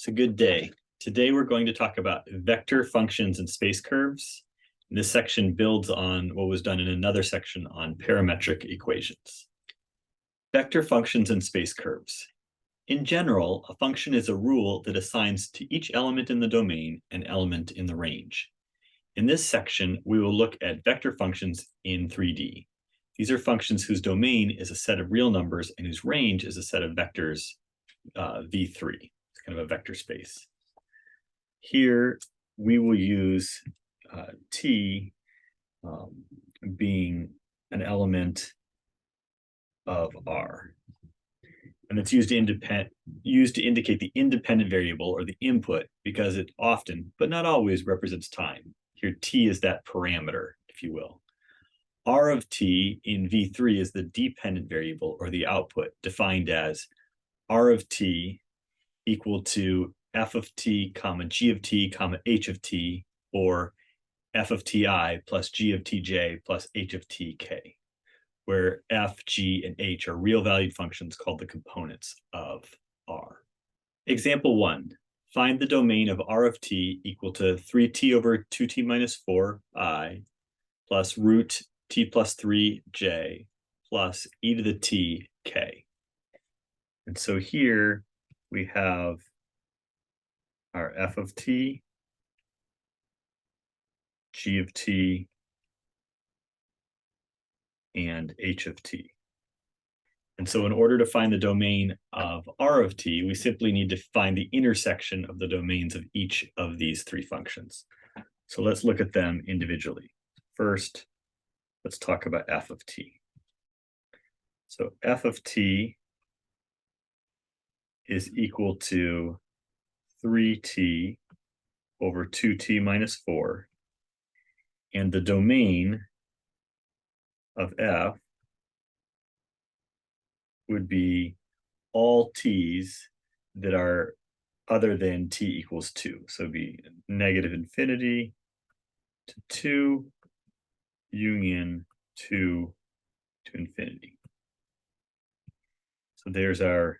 It's a good day. Today we're going to talk about vector functions and space curves. And this section builds on what was done in another section on parametric equations. Vector functions and space curves. In general, a function is a rule that assigns to each element in the domain an element in the range. In this section, we will look at vector functions in 3D. These are functions whose domain is a set of real numbers and whose range is a set of vectors V3. It's kind of a vector space. Here, we will use T being an element of R. And it's used to indicate the independent variable or the input because it often, but not always, represents time. Here, T is that parameter, if you will. R of T in V3 is the dependent variable or the output, defined as R of T equal to F of T, comma, G of T, comma, H of T, or F of Ti plus G of Tj plus H of Tk, where F, G, and H are real valued functions called the components of R. Example 1, find the domain of R of T equal to 3t over 2t minus 4I plus root t plus 3j plus e to the t k. And so here we have our F of T, G of T, and H of T. And so in order to find the domain of R of T, we simply need to find the intersection of the domains of each of these three functions. So let's look at them individually. First, let's talk about F of T. So F of T is equal to 3t over 2t minus 4. And the domain of F would be all t's that are other than t equals 2. So it'd be negative infinity to 2 union 2 to infinity. So there's our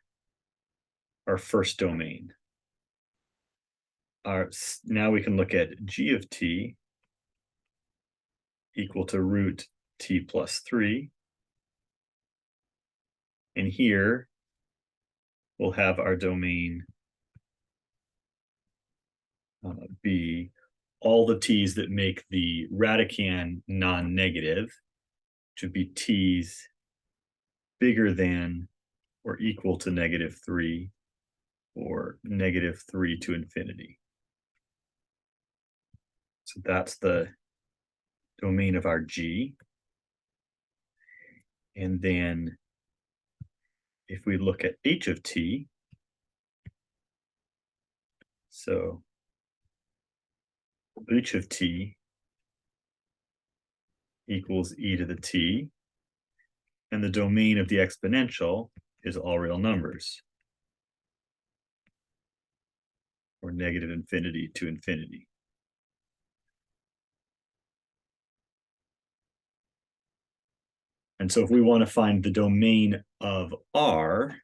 first domain. Now we can look at G of T equal to root t plus 3. And here we'll have our domain be all the t's that make the radicand non-negative, which would be t's bigger than or equal to negative 3 or negative 3 to infinity. So that's the domain of our G. And then if we look at H of T, so H of T equals e to the t, and the domain of the exponential is all real numbers, or negative infinity to infinity. And so if we want to find the domain of R,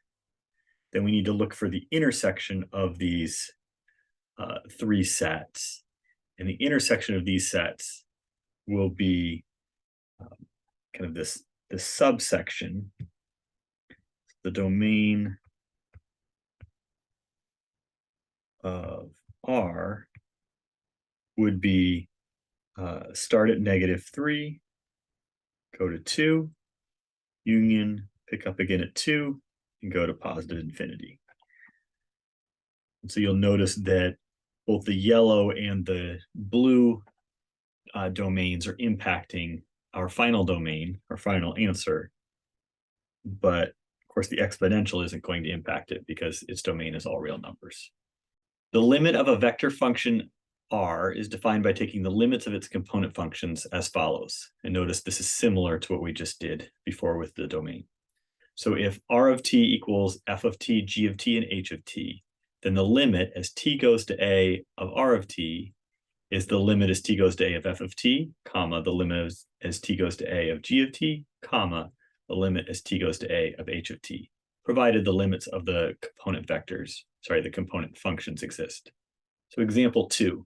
then we need to look for the intersection of these three sets. And the intersection of these sets will be kind of this subsection. The domain of R would be start at negative 3, go to 2, union, pick up again at 2, and go to positive infinity. And so you'll notice that both the yellow and the blue domains are impacting our final domain, our final answer. But of course, the exponential isn't going to impact it because its domain is all real numbers. The limit of a vector function R is defined by taking the limits of its component functions as follows. And notice this is similar to what we just did before with the domain. So if R of T equals F of T, G of T, and H of T, then the limit as T goes to A of R of T is the limit as T goes to A of F of T, comma, the limit as T goes to A of G of T, comma, the limit as T goes to A of H of T, provided the limits of the component vectors, the component functions exist. So example 2,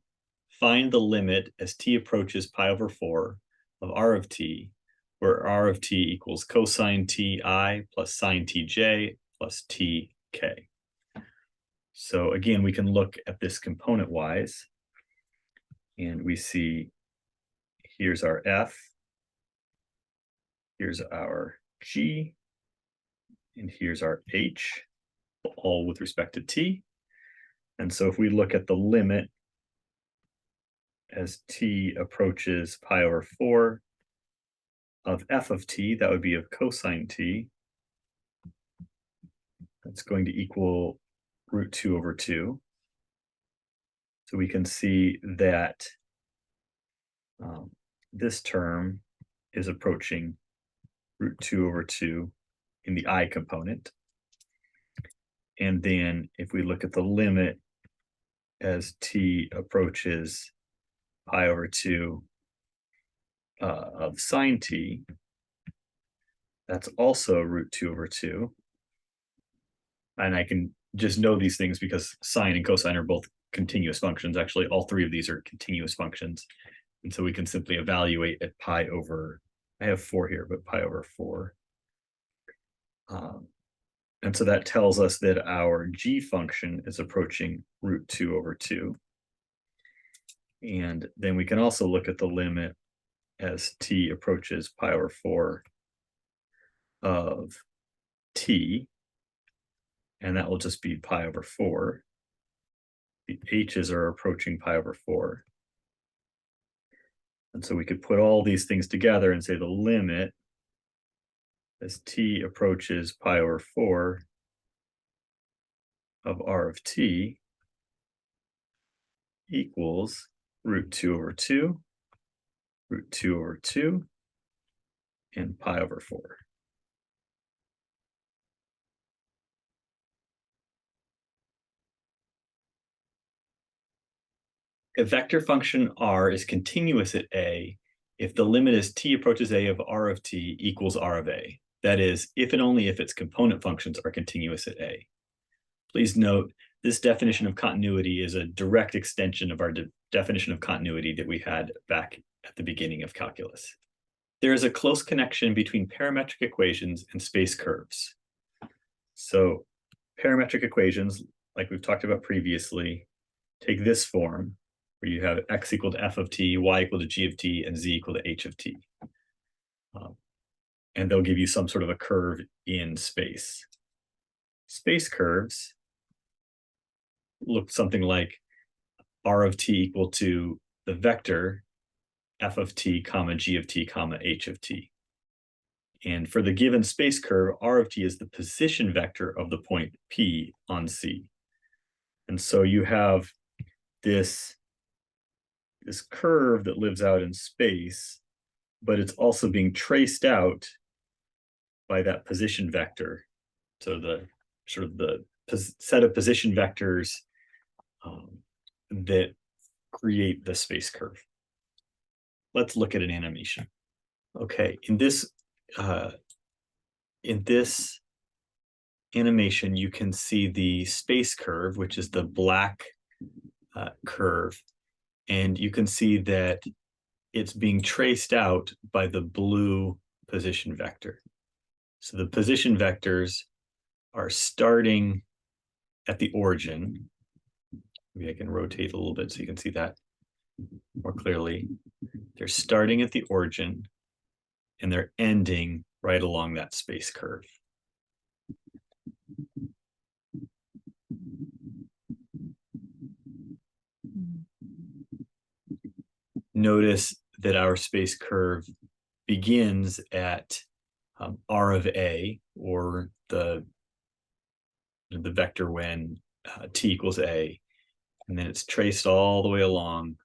find the limit as t approaches pi over 4 of r of t, where r of t equals cosine ti plus sine tj plus tk. So again, we can look at this component-wise, and we see here's our f, here's our g, and here's our h, all with respect to t. And so if we look at the limit as t approaches pi over 4 of f of t, that would be of cosine t, that's going to equal root 2 over 2. So we can see that this term is approaching root 2 over 2 in the I component. And then if we look at the limit as t approaches pi over 2 of sine t, that's also root 2 over 2. And I can just know these things because sine and cosine are both continuous functions. Actually, all three of these are continuous functions. And so we can simply evaluate at pi over, I have 4 here, but pi over 4. And so that tells us that our g function is approaching root 2 over 2. And then we can also look at the limit as t approaches pi over 4 of t, and that will just be pi over 4. The h's are approaching pi over 4. And so we could put all these things together and say the limit as t approaches pi over 4 of r of t equals root 2 over 2, root 2 over 2, and pi over 4. A vector function r is continuous at a if the limit as t approaches a of r of t equals r of a. That is, if and only if its component functions are continuous at a. Please note, this definition of continuity is a direct extension of our definition of continuity that we had back at the beginning of calculus. There is a close connection between parametric equations and space curves. So parametric equations, like we've talked about previously, take this form, where you have x equal to f of t, y equal to g of t, and z equal to h of t. And they'll give you some sort of a curve in space. Space curves look something like r of t equal to the vector f of t, comma, g of t, comma, h of t. And for the given space curve, r of t is the position vector of the point P on C. And so you have this curve that lives out in space, but it's also being traced out by that position vector. So the sort of the set of position vectors that create the space curve. Let's look at an animation. Okay, in this animation, you can see the space curve, which is the black curve, and you can see that it's being traced out by the blue position vector. So the position vectors are starting at the origin. Maybe I can rotate a little bit so you can see that more clearly. They're starting at the origin and they're ending right along that space curve. Notice that our space curve begins at r of a, or the vector when t equals a, and then it's traced all the way along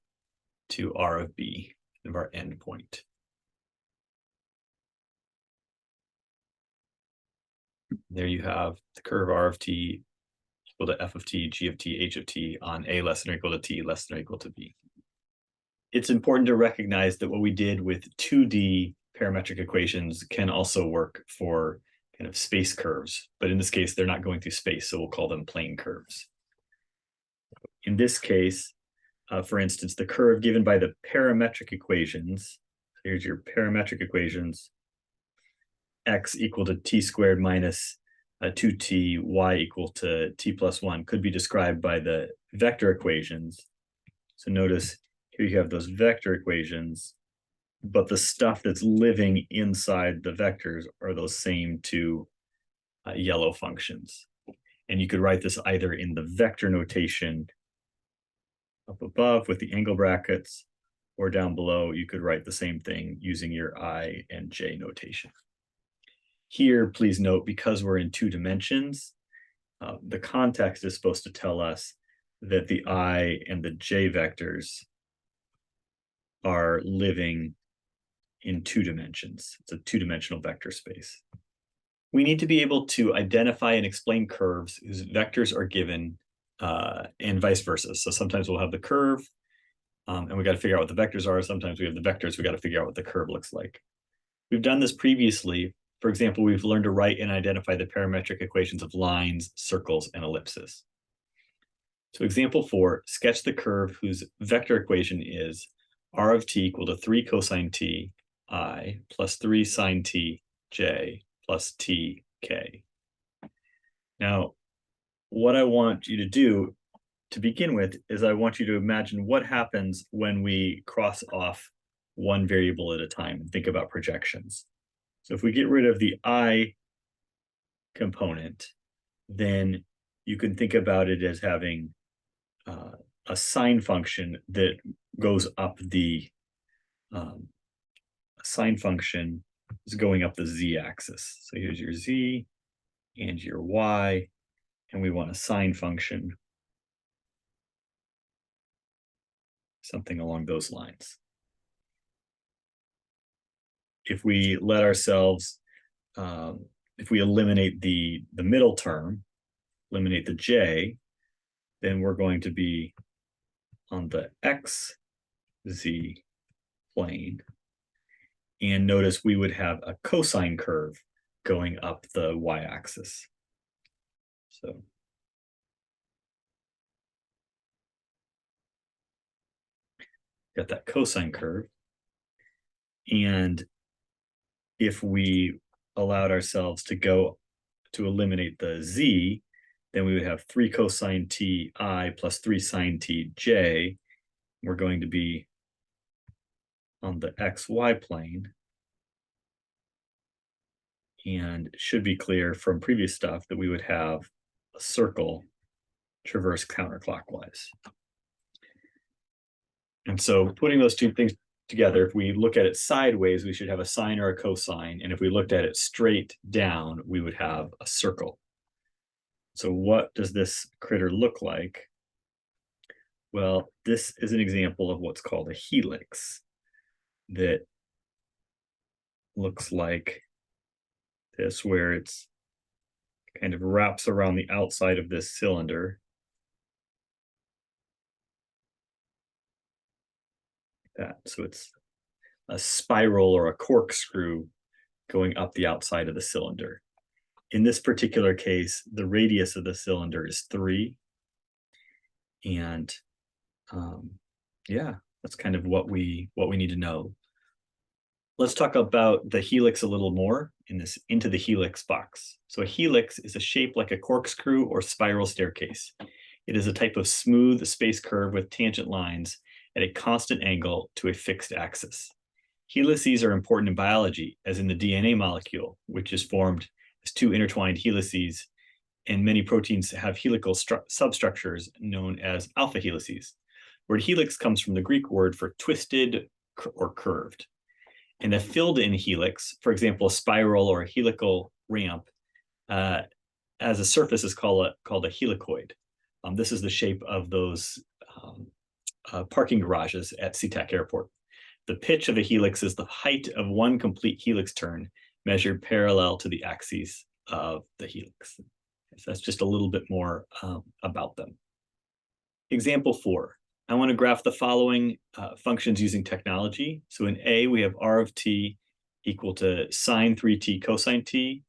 to r of b, of our endpoint. There you have the curve r of t equal to f of t, g of t, h of t on a less than or equal to t less than or equal to b. It's important to recognize that what we did with 2D parametric equations can also work for kind of space curves, but in this case, they're not going through space, so we'll call them plane curves. In this case, for instance, the curve given by the parametric equations, here's your parametric equations, x equal to t squared minus 2t, y equal to t plus 1, could be described by the vector equations. So notice here you have those vector equations, but the stuff that's living inside the vectors are those same two yellow functions. And you could write this either in the vector notation up above with the angle brackets, or down below, you could write the same thing using your I and J notation. Here, please note, because we're in 2 dimensions, the context is supposed to tell us that the I and the J vectors are living in 2 dimensions. It's a 2-dimensional vector space. We need to be able to identify and explain curves whose vectors are given and vice versa. So sometimes we'll have the curve and we got to figure out what the vectors are. Sometimes we have the vectors, we got to figure out what the curve looks like. We've done this previously. For example, we've learned to write and identify the parametric equations of lines, circles, and ellipses. So example 4, sketch the curve whose vector equation is r of t equal to 3 cosine t I plus 3 sine t j plus t k. Now, what I want you to do to begin with is I want you to imagine what happens when we cross off one variable at a time and think about projections. So if we get rid of the I component, then you can think about it as having a sine function that goes up the sine function is going up the z-axis. So here's your z and your y, and we want a sine function, something along those lines. If we let ourselves, if we eliminate the middle term, eliminate the j, then we're going to be on the x, z plane. And notice we would have a cosine curve going up the y-axis. So got that cosine curve. And if we allowed ourselves to go to eliminate the z, then we would have 3 cosine t I plus 3 sine t j. We're going to be on the xy plane. And it should be clear from previous stuff that we would have a circle traverse counterclockwise. And so putting those two things together, if we look at it sideways, we should have a sine or a cosine. And if we looked at it straight down, we would have a circle. So what does this critter look like? Well, this is an example of what's called a helix that looks like this, where it's kind of wraps around the outside of this cylinder. That. So it's a spiral or a corkscrew going up the outside of the cylinder. In this particular case, the radius of the cylinder is 3. And yeah, that's kind of what we need to know. Let's talk about the helix a little more in this into the helix box. So a helix is a shape like a corkscrew or spiral staircase. It is a type of smooth space curve with tangent lines at a constant angle to a fixed axis. Helices are important in biology, as in the DNA molecule, which is formed as 2 intertwined helices, and many proteins have helical substructures known as alpha helices. The word helix comes from the Greek word for twisted or curved. And a filled-in helix, for example, a spiral or a helical ramp, as a surface is called a helicoid. This is the shape of those parking garages at SeaTac Airport. The pitch of a helix is the height of one complete helix turn measured parallel to the axes of the helix. So that's just a little bit more about them. Example 4. I want to graph the following functions using technology. So in A, we have r of t equal to sine 3t cosine t,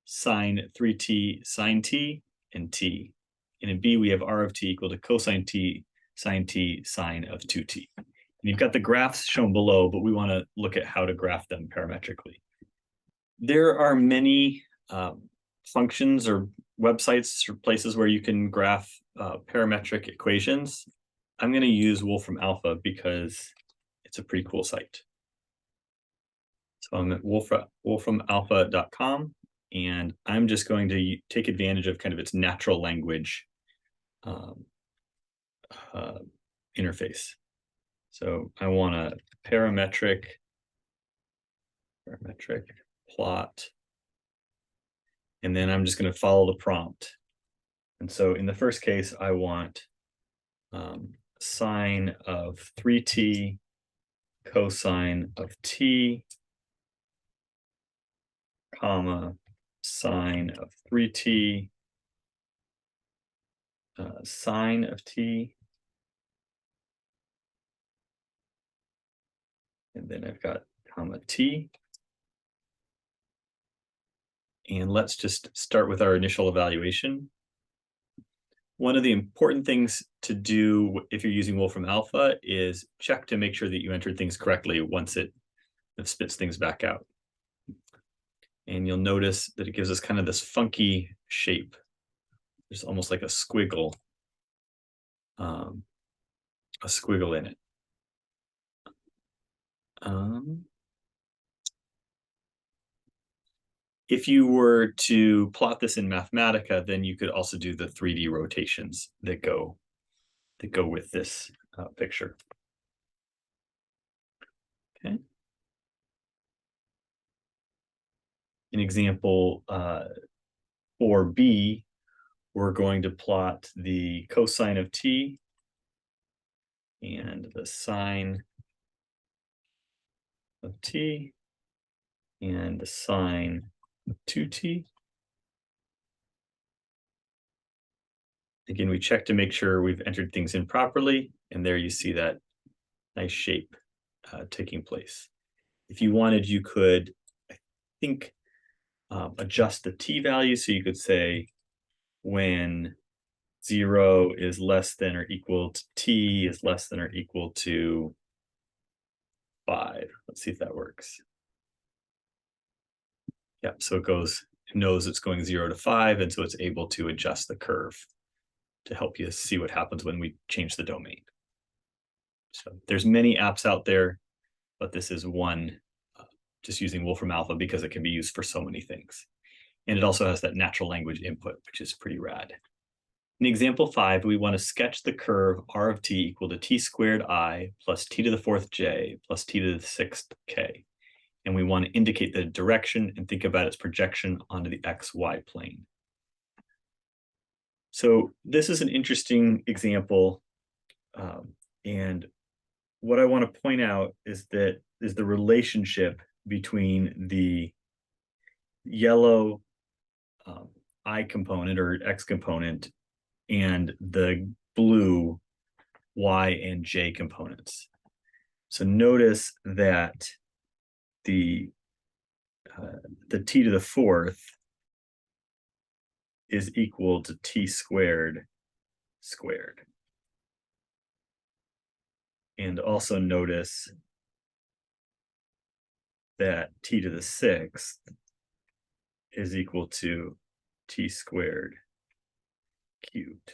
sine 3t sine t and t. And in B, we have r of t equal to cosine t sine t sine of 2t. And you've got the graphs shown below, but we want to look at how to graph them parametrically. There are many functions or websites or places where you can graph parametric equations. I'm going to use Wolfram Alpha because it's a pretty cool site. So I'm at wolframalpha.com, and I'm just going to take advantage of kind of its natural language interface. So I want a parametric plot, and then I'm just going to follow the prompt. And so in the first case, I want sine of 3t cosine of t, comma, sine of 3t sine of t. And then I've got comma t. And let's just start with our initial evaluation. One of the important things to do if you're using Wolfram Alpha is check to make sure that you entered things correctly once it spits things back out. And you'll notice that it gives us kind of this funky shape. There's almost like a squiggle in it. If you were to plot this in Mathematica, then you could also do the 3D rotations that go with this picture. Okay. In example 4b, we're going to plot the cosine of t and the sine of t and the sine of 2t. Again, we check to make sure we've entered things in properly, and there you see that nice shape taking place. If you wanted, you could, I think, adjust the t value. So you could say when 0 is less than or equal to t is less than or equal to 5. Let's see if that works. Yep, so it knows it's going 0 to 5, and so it's able to adjust the curve to help you see what happens when we change the domain. So there's many apps out there, but this is one just using Wolfram Alpha because it can be used for so many things. And it also has that natural language input, which is pretty rad. In example 5, we want to sketch the curve r of t equal to t squared I plus t to the 4th j plus t to the 6th k. And we want to indicate the direction and think about its projection onto the xy plane. So this is an interesting example. And what I want to point out is the relationship between the yellow I component or x component and the blue y and j components. So notice that the t to the 4th is equal to t squared squared. And also notice that t to the 6th is equal to t squared cubed.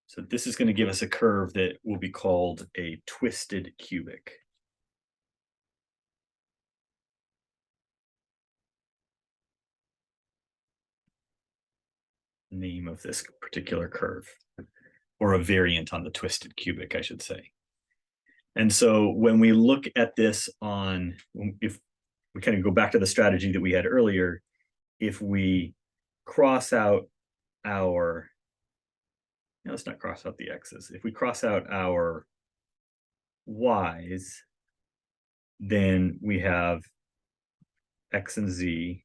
So this is going to give us a curve that will be called a twisted cubic. Name of this particular curve, or a variant on the twisted cubic, I should say. And so when we look at this if we kind of go back to the strategy that we had earlier, if we cross out our, let's not cross out the x's. If we cross out our y's, then we have x and z,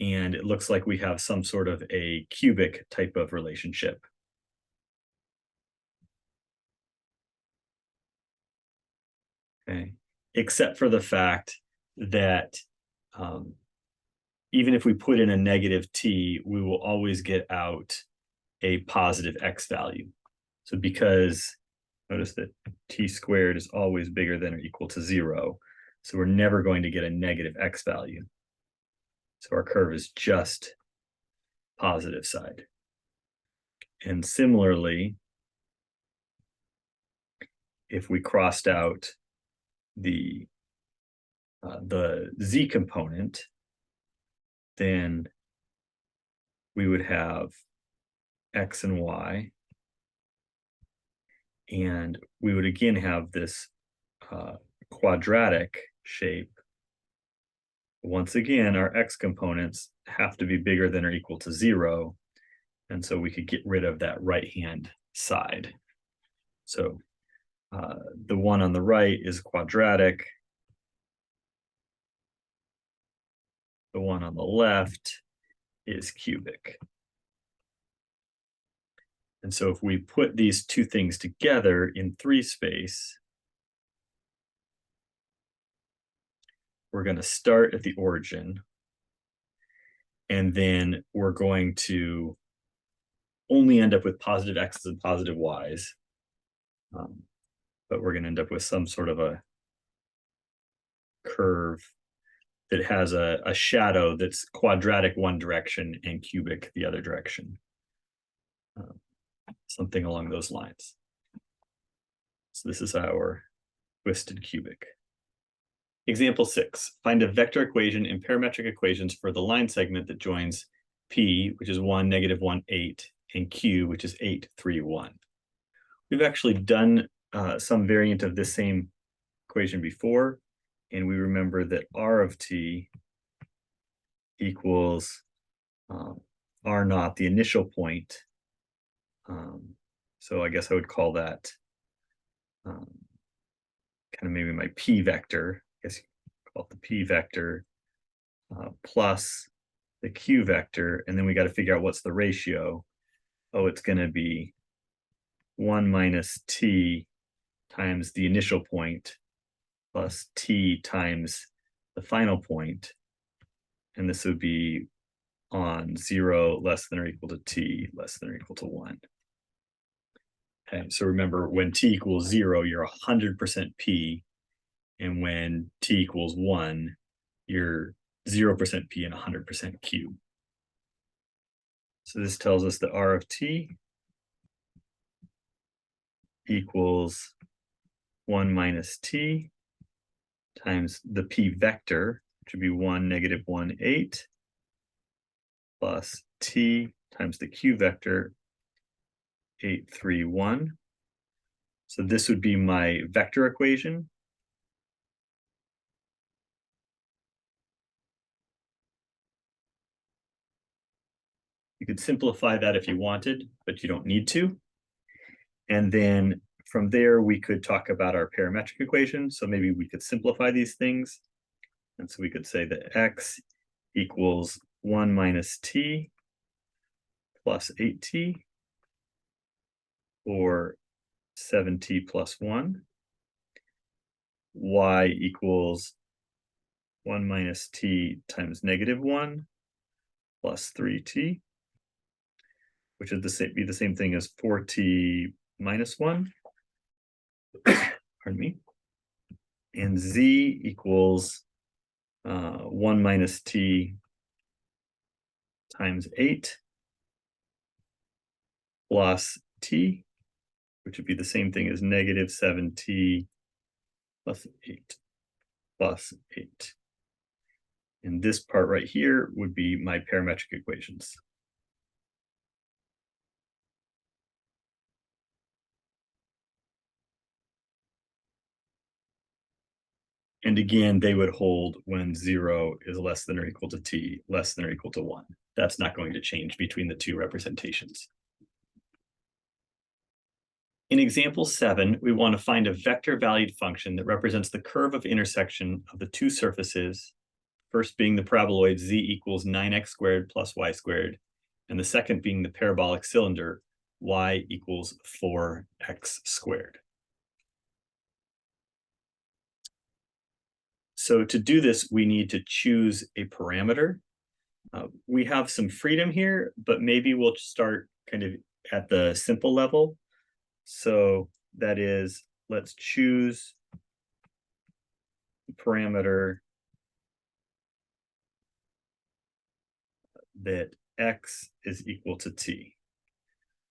and it looks like we have some sort of a cubic type of relationship. Okay, except for the fact that even if we put in a negative t, we will always get out a positive x value. So because notice that t squared is always bigger than or equal to 0, so we're never going to get a negative x value. So our curve is just positive side. And similarly, if we crossed out the z component, then we would have x and y, and we would again have this quadratic shape. Once again, our x components have to be bigger than or equal to 0, and so we could get rid of that right-hand side. So the one on the right is quadratic. The one on the left is cubic. And so if we put these two things together in 3 space, we're going to start at the origin, and then we're going to only end up with positive x's and positive y's, but we're going to end up with some sort of a curve that has a shadow that's quadratic one direction and cubic the other direction. Something along those lines. So this is our twisted cubic. Example 6, find a vector equation and parametric equations for the line segment that joins P, which is 1, -1, 8, and Q, which is 8, 3, 1. We've actually done some variant of this same equation before, and we remember that R of t equals R naught, the initial point. So I guess I would call that kind of maybe my P vector. I guess you could call it the P vector plus the Q vector, and then we got to figure out what's the ratio. Oh, it's going to be 1 minus t times the initial point plus t times the final point, and this would be on 0 less than or equal to t less than or equal to 1. Okay, so remember, when t equals 0, you're 100% p, and when t equals 1, you're 0% p and 100% q. So this tells us that R of t equals 1 minus t times the p vector, which would be 1, -1, 8, plus t times the q vector, 8, 3, 1. So this would be my vector equation. You could simplify that if you wanted, but you don't need to. And then from there, we could talk about our parametric equation. So maybe we could simplify these things. And so we could say that x equals 1 minus t plus 8t, or 7t plus 1. Y equals 1 minus t times -1 plus 3t, which would be the same thing as 4t minus 1. Pardon me. And z equals 1 minus t times 8 plus t, which would be the same thing as -7t plus 8 plus 8. And this part right here would be my parametric equations. And again, they would hold when 0 is less than or equal to t, less than or equal to 1. That's not going to change between the two representations. In example 7, we want to find a vector-valued function that represents the curve of intersection of the two surfaces, first being the paraboloid z equals 9x squared plus y squared, and the second being the parabolic cylinder y equals 4x squared. So to do this, we need to choose a parameter. We have some freedom here, but maybe we'll start kind of at the simple level. So that is, let's choose the parameter that x is equal to t.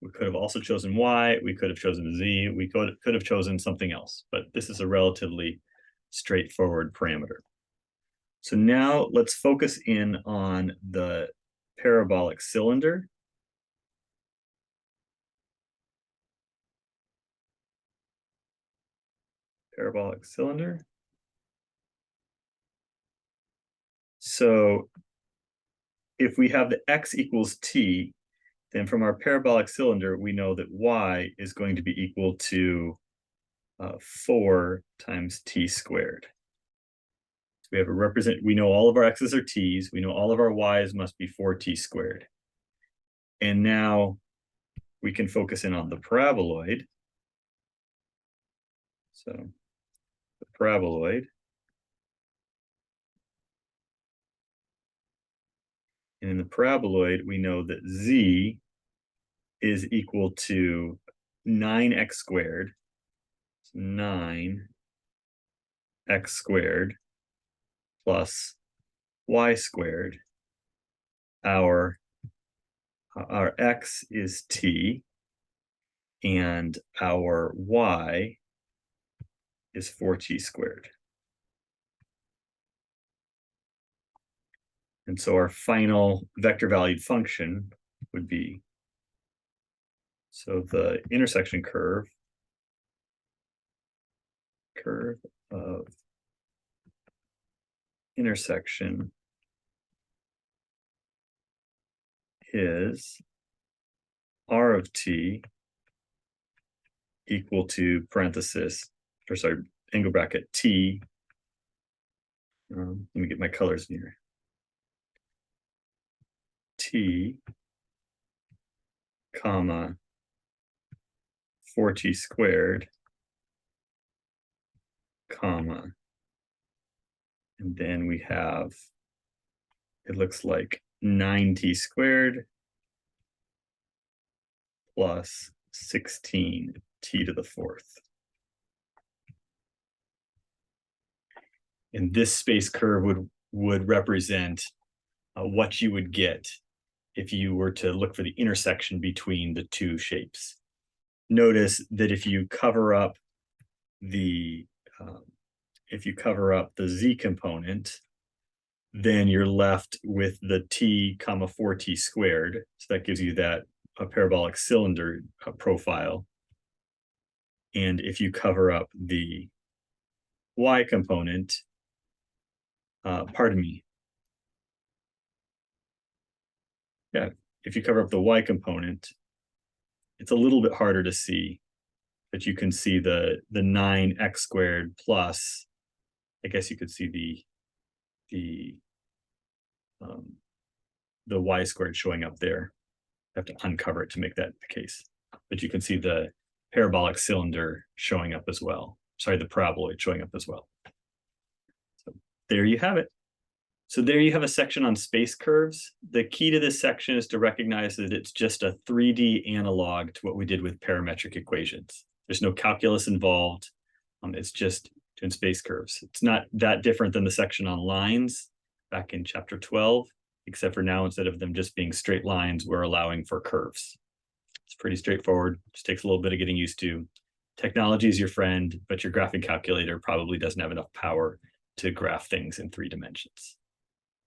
We could have also chosen y, we could have chosen z, we could have chosen something else, but this is a relatively straightforward parameter. So now let's focus in on the parabolic cylinder. Parabolic cylinder. So if we have the x equals t, then from our parabolic cylinder, we know that y is going to be equal to 4 times t squared. So we have we know all of our x's are t's, we know all of our y's must be 4t squared. And now we can focus in on the paraboloid. So the paraboloid. And in the paraboloid, we know that z is equal to 9x squared. 9x squared plus y squared. Our x is t, and our y is 4t squared. And so our final vector valued function would be, so the intersection curve of intersection is r of t equal to parenthesis, or sorry, angle bracket t. Let me get my colors in here. T, comma, 4t squared, comma, and then we have, it looks like 9t squared plus 16t to the 4th. And this space curve would represent what you would get if you were to look for the intersection between the two shapes. Notice that if you cover up the z component, then you're left with the t comma 4t squared. So that gives you that parabolic cylinder profile. And if you cover up the y component, if you cover up the y component, it's a little bit harder to see, but you can see the 9x squared plus, I guess you could see the y squared showing up there. I have to uncover it to make that the case, but you can see the parabolic cylinder showing up as well. Sorry, the paraboloid showing up as well. So there you have it. So there you have a section on space curves. The key to this section is to recognize that it's just a 3D analog to what we did with parametric equations. There's no calculus involved. It's just doing space curves. It's not that different than the section on lines back in chapter 12, except for now, instead of them just being straight lines, we're allowing for curves. It's pretty straightforward. Just takes a little bit of getting used to. Technology is your friend, but your graphing calculator probably doesn't have enough power to graph things in 3 dimensions.